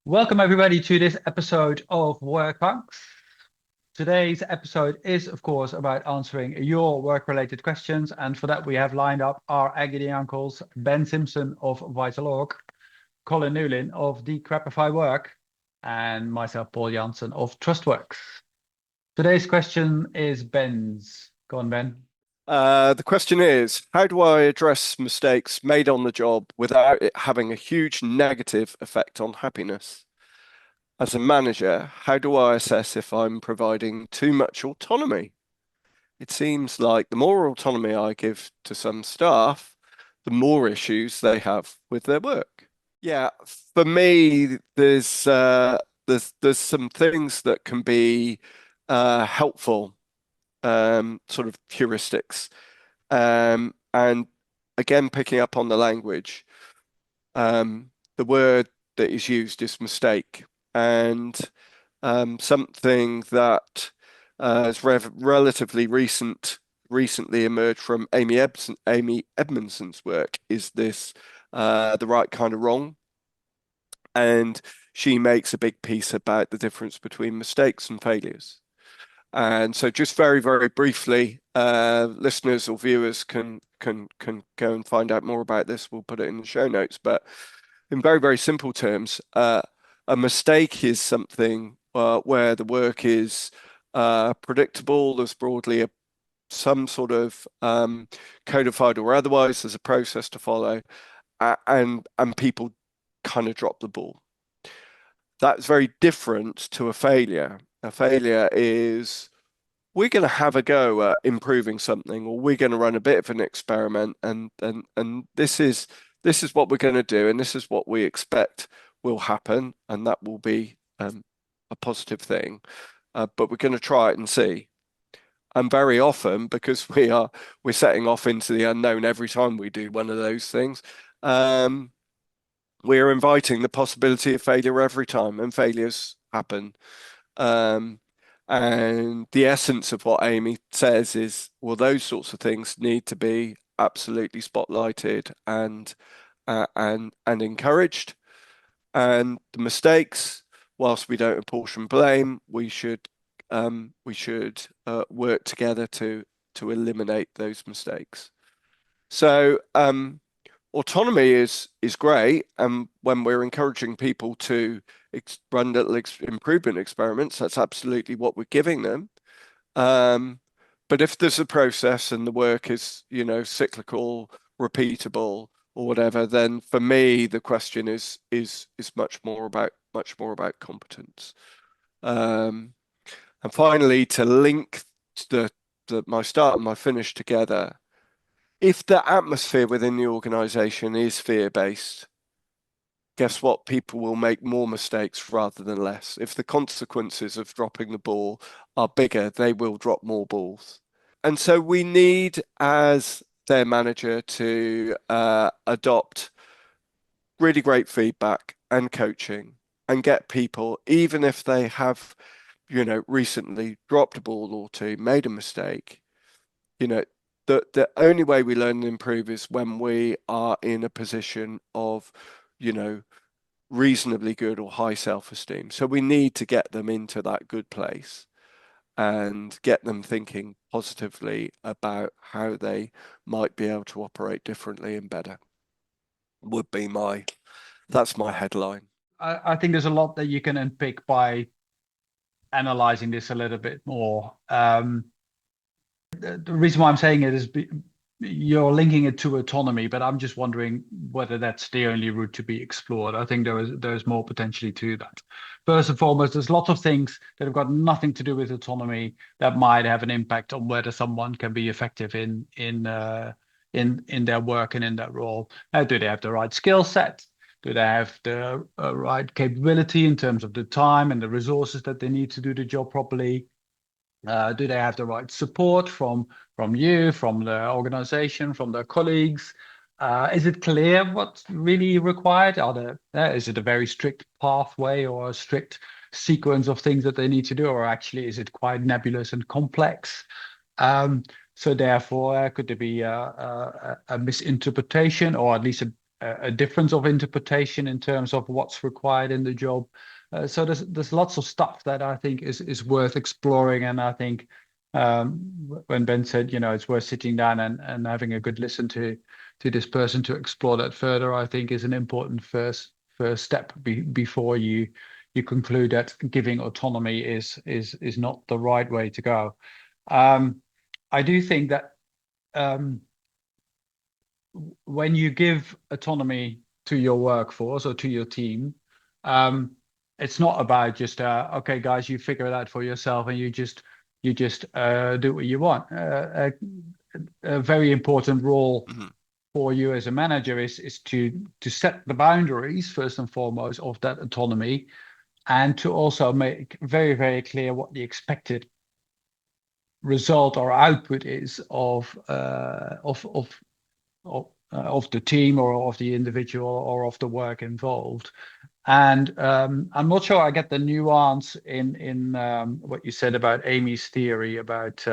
Welcome everybody to this episode of Work Punks. Today's episode is, of course, about answering your work-related questions, and for that we have lined up our Agony Uncles, Ben Simpson of VitalOrg, Colin Newlyn of Decrapify Work, and myself, Paul Jansen of TrustWorks. Today's question is Ben's. Go on, Ben. The question is, how do I address mistakes made on the job without it having a huge negative effect on happiness? As a manager, how do I assess if I'm providing too much autonomy? It seems like the more autonomy I give to some staff, the more issues they have with their work. Yeah, for me, there's some things that can be helpful, sort of heuristics. And again, picking up on the language, the word that is used is mistake. And something that is relatively recently emerged from Amy Edmondson's work is this the right kind of wrong. And she makes a big piece about the difference between mistakes and failures. And so just very, very briefly, listeners or viewers can go and find out more about this. We'll put it in the show notes. But in very, very simple terms, a mistake is something where the work is predictable. There's broadly some sort of codified or otherwise, there's a process to follow, and people kind of drop the ball. That's very different to a failure. A failure is we're going to have a go at improving something, or we're going to run a bit of an experiment, and this is what we're going to do, and this is what we expect will happen, and that will be a positive thing. But we're going to try it and see. And very often, because we're setting off into the unknown every time we do one of those things, we're inviting the possibility of failure every time, and failures happen. And the essence of what Amy says is, well, those sorts of things need to be absolutely spotlighted and encouraged. And the mistakes, whilst we don't apportion blame, we should work together to eliminate those mistakes. So autonomy is great, and when we're encouraging people to run little improvement experiments, that's absolutely what we're giving them. But if there's a process and the work is, cyclical, repeatable, or whatever, then for me the question is much more about competence. And finally, to link my start and my finish together. If the atmosphere within the organization is fear-based, guess what? People will make more mistakes rather than less. If the consequences of dropping the ball are bigger, they will drop more balls. And so we need, as their manager, to adopt really great feedback and coaching and get people, even if they have, recently dropped a ball or two, made a mistake, the only way we learn and improve is when we are in a position of, reasonably good or high self-esteem. So we need to get them into that good place and get them thinking positively about how they might be able to operate differently and better. That's my headline. I think there's a lot that you can unpick by analyzing this a little bit more. The reason why I'm saying it is you're linking it to autonomy, but I'm just wondering whether that's the only route to be explored. I think there's more potentially to that. First and foremost, there's lots of things that have got nothing to do with autonomy that might have an impact on whether someone can be effective in their work and in that role. Do they have the right skill set? Do they have the right capability in terms of the time and the resources that they need to do the job properly? Do they have the right support from you, from the organization, from their colleagues? Is it clear what's really required? Is it a very strict pathway or a strict sequence of things that they need to do, or actually is it quite nebulous and complex? So therefore, could there be a misinterpretation, or at least a difference of interpretation in terms of what's required in the job. So there's lots of stuff that I think is worth exploring, and I think when Ben said, it's worth sitting down and having a good listen to this person to explore that further, I think is an important first step before you conclude that giving autonomy is not the right way to go. I do think that when you give autonomy to your workforce or to your team, it's not about just okay, guys, you figure it out for yourself and you just do what you want. A very important role for you as a manager is to set the boundaries first and foremost of that autonomy, and to also make very, very clear what the expected result or output is of the team or of the individual or of the work involved. And I'm not sure I get the nuance in what you said about Amy's theory about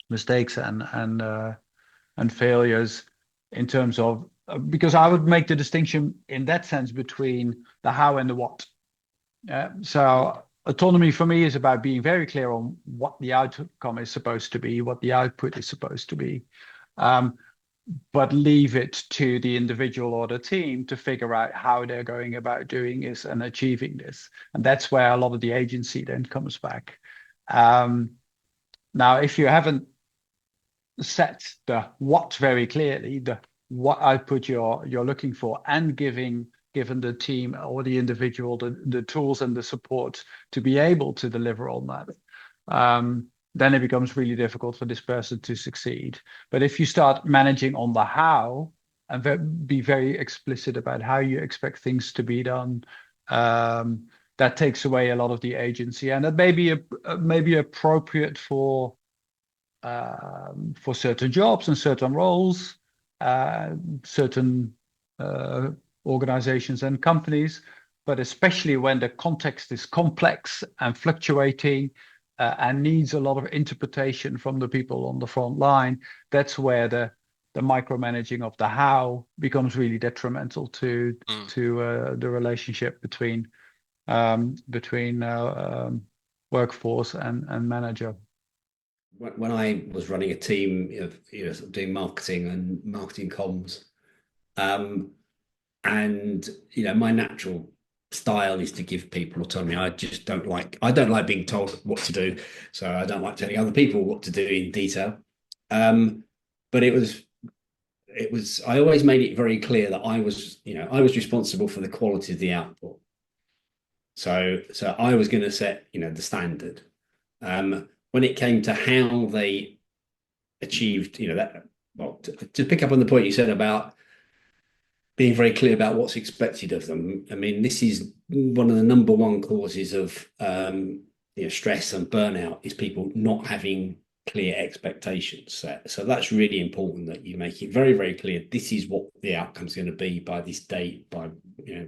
mistakes and failures in terms of, because I would make the distinction in that sense between the how and the what. So autonomy for me is about being very clear on what the outcome is supposed to be, what the output is supposed to be. But leave it to the individual or the team to figure out how they're going about doing this and achieving this. And that's where a lot of the agency then comes back. Now, if you haven't set the what very clearly, the what output you're looking for, and given the team or the individual the tools and the support to be able to deliver on that, then it becomes really difficult for this person to succeed. But if you start managing on the how and be very explicit about how you expect things to be done, that takes away a lot of the agency, and that may be appropriate for certain jobs and certain roles, certain organizations and companies, but especially when the context is complex and fluctuating, and needs a lot of interpretation from the people on the front line, that's where the micromanaging of the how becomes really detrimental to the relationship between workforce and manager. When I was running a team of sort of doing marketing and marketing comms, and my natural style is to give people autonomy. I don't like being told what to do, so I don't like telling other people what to do in detail. But it was I always made it very clear that I was responsible for the quality of the output. So I was going to set the standard. When it came to how they achieved that, well, to pick up on the point you said about being very clear about what's expected of them. I mean, this is one of the number one causes of stress and burnout, is people not having clear expectations set. So that's really important, that you make it very, very clear. This is what the outcome's going to be by this date, by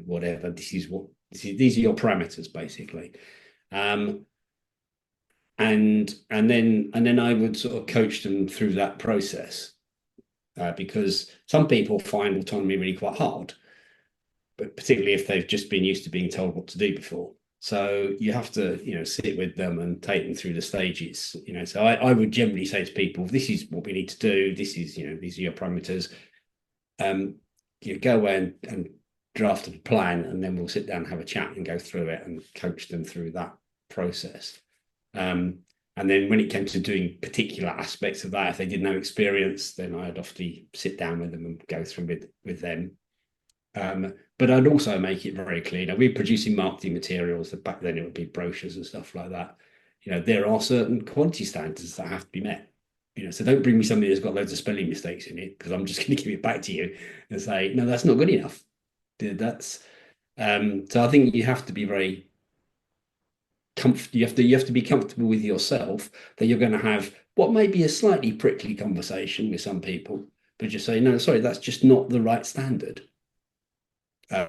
whatever. These are your parameters, basically. And then I would sort of coach them through that process. Because some people find autonomy really quite hard, but particularly if they've just been used to being told what to do before. So you have to, sit with them and take them through the stages. So I would generally say to people, this is what we need to do. This is, these are your parameters. Go away and draft a plan, and then we'll sit down and have a chat and go through it and coach them through that process. And then when it came to doing particular aspects of that, if they didn't have experience, then I'd often sit down with them and go through with them. But I'd also make it very clear. We're producing marketing materials. Back then it would be brochures and stuff like that. There are certain quality standards that have to be met. So don't bring me somebody that's got loads of spelling mistakes in it, because I'm just going to give it back to you and say, no, that's not good enough. So I think you have to be very you have to be comfortable with yourself that you're going to have what may be a slightly prickly conversation with some people, but just say, no, sorry, that's just not the right standard.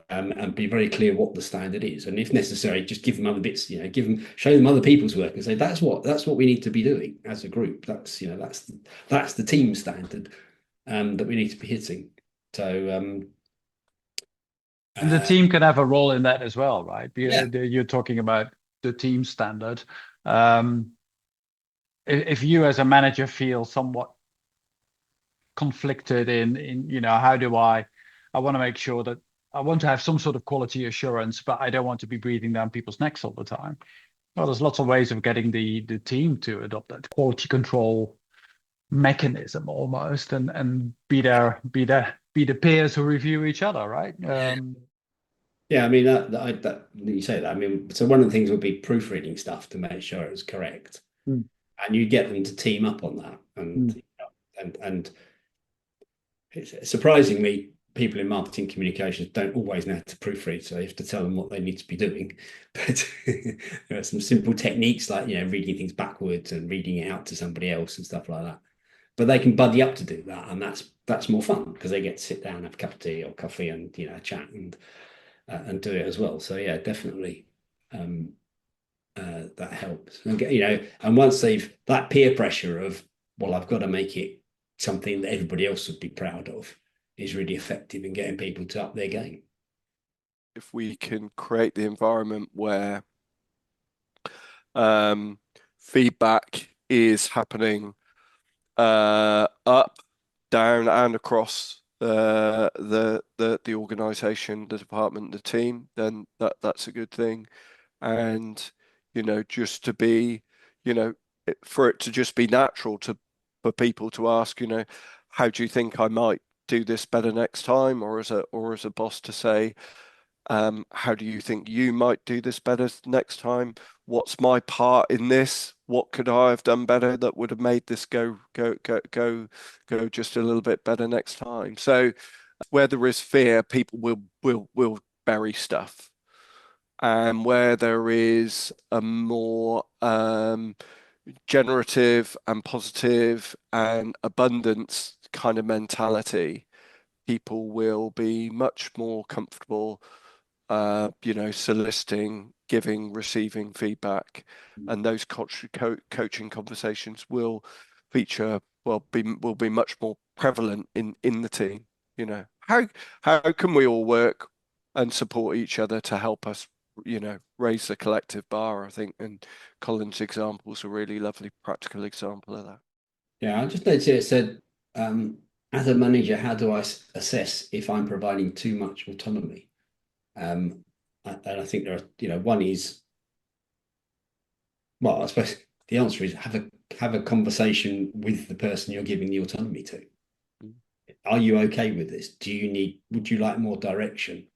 And be very clear what the standard is, and if necessary, just give them other bits. Show them other people's work and say that's what we need to be doing as a group. That's the team standard that we need to be hitting. So And the team can have a role in that as well, right? Yeah. You're talking about the team standard. If you as a manager feel somewhat conflicted in how do I want to make sure that I want to have some sort of quality assurance, but I don't want to be breathing down people's necks all the time. Well, there's lots of ways of getting the team to adopt that quality control mechanism almost, and be the peers who review each other, right? Yeah, I mean that you say that. I mean, so one of the things would be proofreading stuff to make sure it was correct, Mm. and you get them to team up on that, Mm. and surprisingly, people in marketing communications don't always know how to proofread, so you have to tell them what they need to be doing. But there are some simple techniques like reading things backwards and reading it out to somebody else and stuff like that. But they can buddy up to do that, and that's more fun because they get to sit down, have a cup of tea or coffee, and chat and do it as well. So yeah, definitely, that helps. And once they've that peer pressure of, well, I've got to make it something that everybody else would be proud of, is really effective in getting people to up their game. If we can create the environment where feedback is happening up, down, and across the organization, the department, the team, then that's a good thing. And just to be, for it to just be natural for people to ask, how do you think I might do this better next time, or as a boss to say, how do you think you might do this better next time? What's my part in this? What could I have done better that would have made this go just a little bit better next time? So where there is fear, people will bury stuff. And where there is a more generative and positive and abundance kind of mentality, people will be much more comfortable soliciting, giving, receiving feedback, and those coaching conversations will feature, will be much more prevalent in the team. How can we all work and support each other to help us, raise the collective bar, I think, and Colin's example is a really lovely practical example of that. Yeah, I just noticed it said, as a manager, how do I assess if I'm providing too much autonomy? And I think there are, one is, well, I suppose the answer is have a conversation with the person you're giving the autonomy to. Are you okay with this? Would you like more direction?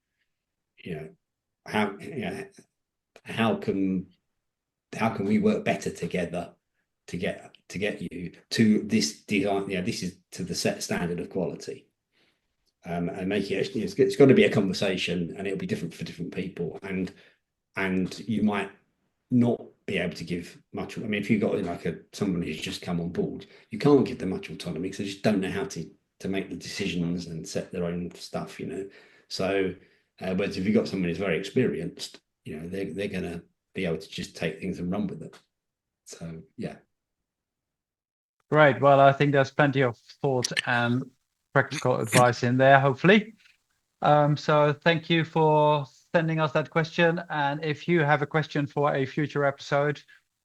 How can we work better together to get you to this design? This is to the set standard of quality. And make it, it's got to be a conversation, and it'll be different for different people, and you might not be able to give much. I mean, if you've got someone who's just come on board, you can't give them much autonomy because they just don't know how to make the decisions and set their own stuff. So but if you've got someone who's very experienced, they're going to be able to just take things and run with it. So yeah. Great. Well, I think there's plenty of thought and practical advice in there, hopefully. So thank you for sending us that question. And if you have a question for a future episode,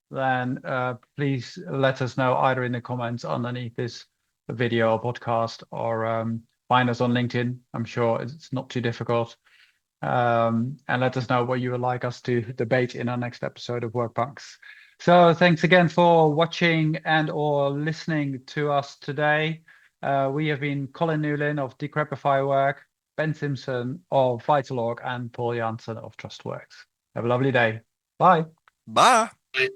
then please let us know either in the comments underneath this video or podcast, or find us on LinkedIn. I'm sure it's not too difficult. And let us know what you would like us to debate in our next episode of Workpunks. So thanks again for watching and or listening to us today. We have been Colin Newlyn of Decrapify Work, Ben Simpson of VitalOrg, and Paul Jansen of TrustWorks. Have a lovely day. Bye. Bye. Bye.